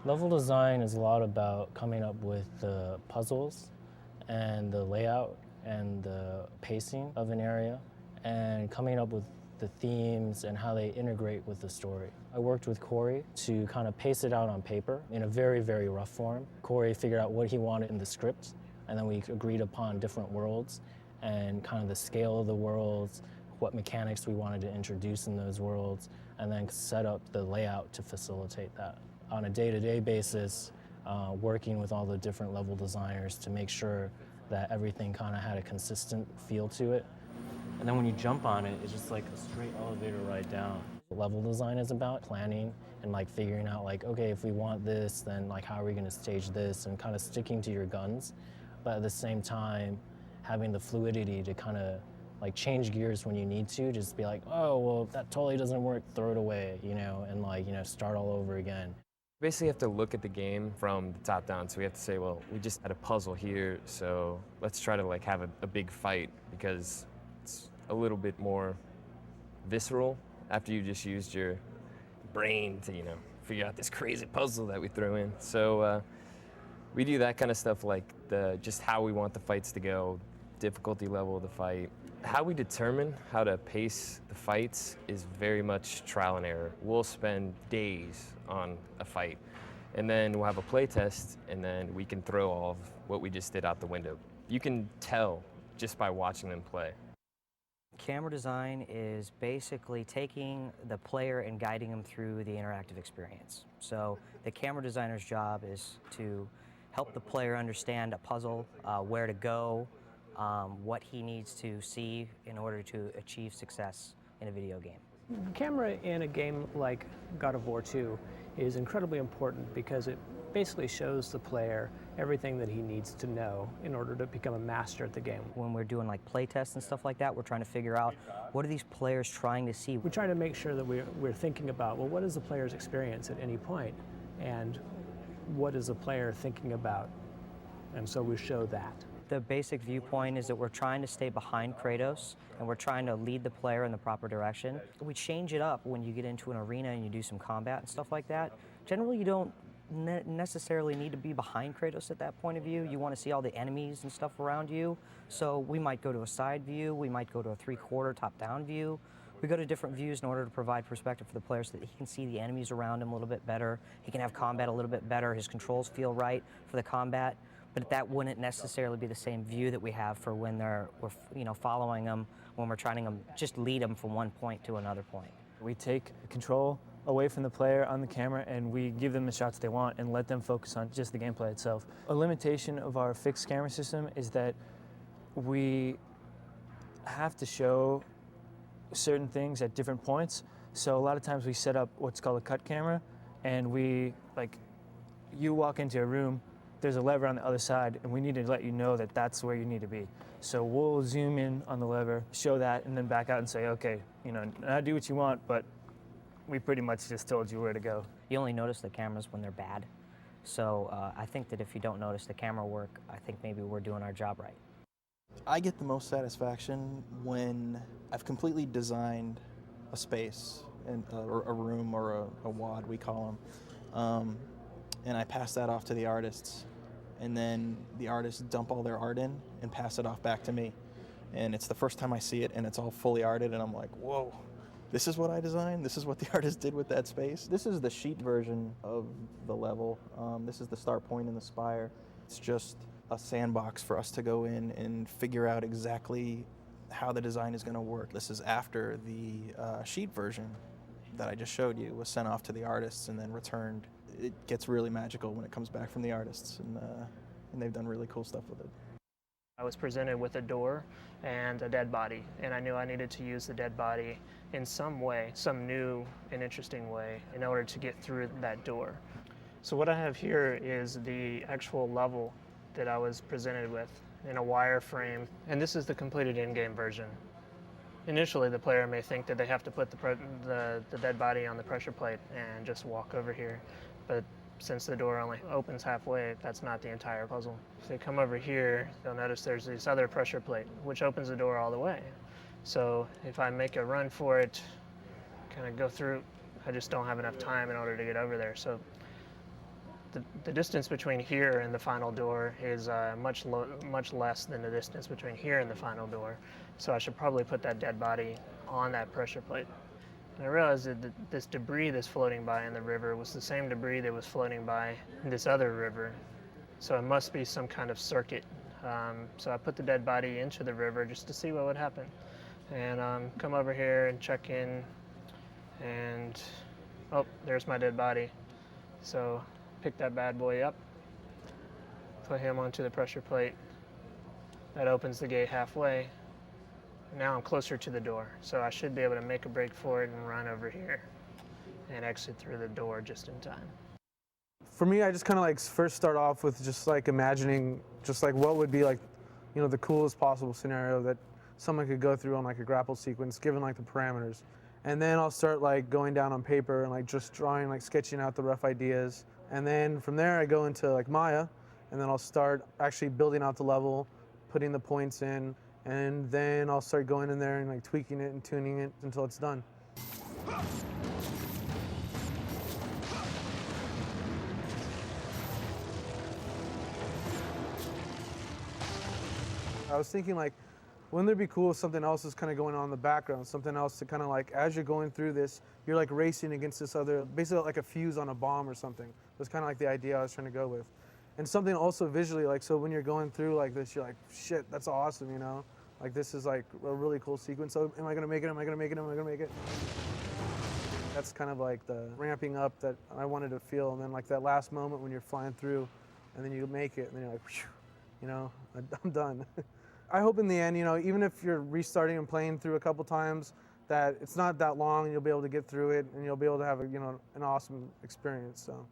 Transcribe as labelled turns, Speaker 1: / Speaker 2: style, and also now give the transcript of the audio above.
Speaker 1: Level design is a lot about coming up with the puzzles and the layout and the pacing of an area and coming up with the themes and how they integrate with the story. I worked with Corey to kind of pace it out on paper in a very, very rough form. Corey figured out what he wanted in the script, and then we agreed upon different worlds and kind of the scale of the worlds, what mechanics we wanted to introduce in those worlds, and then set up the layout to facilitate that. On a day-to-day basis, working with all the different level designers to make sure that everything kind of had a consistent feel to it. And then when you jump on it, it's just like a straight elevator ride down. Level design is about planning and like figuring out like, okay, if we want this, then like how are we gonna stage this, and kind of sticking to your guns, but at the same time, having the fluidity to kind of like change gears when you need to, just be like, oh, well, if that totally doesn't work, throw it away, and like, start all over again.
Speaker 2: Basically have to look at the game from the top down. So we have to say, well, we just had a puzzle here, so let's try to like have a big fight, because it's a little bit more visceral after you just used your brain to, figure out this crazy puzzle that we throw in. So we do that kind of stuff, like just how we want the fights to go, difficulty level of the fight. How we determine how to pace the fights is very much trial and error. We'll spend days on a fight, and then we'll have a play test, and then we can throw all of what we just did out the window. You can tell just by watching them play.
Speaker 3: Camera design is basically taking the player and guiding them through the interactive experience. So the camera designer's job is to help the player understand a puzzle, where to go, what he needs to see in order to achieve success in a video game.
Speaker 4: Camera in a game like God of War 2 is incredibly important because it basically shows the player everything that he needs to know in order to become a master at the game.
Speaker 3: When we're doing like play tests and stuff like that, we're trying to figure out what are these players trying to see.
Speaker 4: We try to make sure that we're thinking about, well, what is the player's experience at any point, and what is the player thinking about? And so we show that.
Speaker 3: The basic viewpoint is that we're trying to stay behind Kratos, and we're trying to lead the player in the proper direction. We change it up when you get into an arena and you do some combat and stuff like that. Generally, you don't necessarily need to be behind Kratos at that point of view. You want to see all the enemies and stuff around you. So we might go to a side view, we might go to a 3/4 top-down view. We go to different views in order to provide perspective for the player so that he can see the enemies around him a little bit better. He can have combat a little bit better. His controls feel right for the combat. But that wouldn't necessarily be the same view that we have for when we're following them, when we're trying to just lead them from one point to another point.
Speaker 5: We take control away from the player on the camera, and we give them the shots they want and let them focus on just the gameplay itself. A limitation of our fixed camera system is that we have to show certain things at different points. So a lot of times we set up what's called a cut camera, and you walk into a room, there's a lever on the other side, and we need to let you know that that's where you need to be. So we'll zoom in on the lever, show that, and then back out and say, okay, now do what you want, but we pretty much just told you where to go.
Speaker 3: You only notice the cameras when they're bad. So I think that if you don't notice the camera work, I think maybe we're doing our job right.
Speaker 6: I get the most satisfaction when I've completely designed a space, and a room or a WOD, we call them. And I pass that off to the artists, and then the artists dump all their art in and pass it off back to me. And it's the first time I see it, and it's all fully arted, and I'm like, whoa, this is what I designed? This is what the artist did with that space? This is the sheet version of the level. This is the start point and the spire. It's just a sandbox for us to go in and figure out exactly how the design is gonna work. This is after the sheet version that I just showed you was sent off to the artists and then returned. It gets really magical when it comes back from the artists, and they've done really cool stuff with it.
Speaker 7: I was presented with a door and a dead body, and I knew I needed to use the dead body in some way, some new and interesting way, in order to get through that door. So what I have here is the actual level that I was presented with in a wireframe, and this is the completed in-game version. Initially, the player may think that they have to put the dead body on the pressure plate and just walk over here, but since the door only opens halfway, that's not the entire puzzle. If they come over here, you'll notice there's this other pressure plate, which opens the door all the way. So if I make a run for it, kind of go through, I just don't have enough time in order to get over there. So the distance between here and the final door is much less than the distance between here and the final door. So I should probably put that dead body on that pressure plate. And I realized that this debris that's floating by in the river was the same debris that was floating by in this other river. So it must be some kind of circuit. So I put the dead body into the river just to see what would happen. And come over here and check in, and oh, there's my dead body. So pick that bad boy up, put him onto the pressure plate. That opens the gate halfway. Now I'm closer to the door, so I should be able to make a break for it and run over here and exit through the door just in time.
Speaker 8: For me, I just kind of like first start off with just like imagining just like what would be like, you know, the coolest possible scenario that someone could go through on like a grapple sequence, given like the parameters. And then I'll start like going down on paper and like just drawing, like sketching out the rough ideas. And then from there I go into like Maya, and then I'll start actually building out the level, putting the points in, and then I'll start going in there and like tweaking it and tuning it until it's done. I was thinking like, wouldn't it be cool if something else is kind of going on in the background, something else to kind of like, as you're going through this, you're like racing against this other, basically like a fuse on a bomb or something. That's kind of like the idea I was trying to go with. And something also visually, like, so when you're going through like this, you're like, shit, that's awesome, you know? Like this is like a really cool sequence. So am I gonna make it, am I gonna make it, am I gonna make it? That's kind of like the ramping up that I wanted to feel. And then like that last moment when you're flying through and then you make it and then you're like, whew, you know, I'm done. I hope in the end, you know, even if you're restarting and playing through a couple times, that it's not that long and you'll be able to get through it and you'll be able to have a, you know, an awesome experience. So.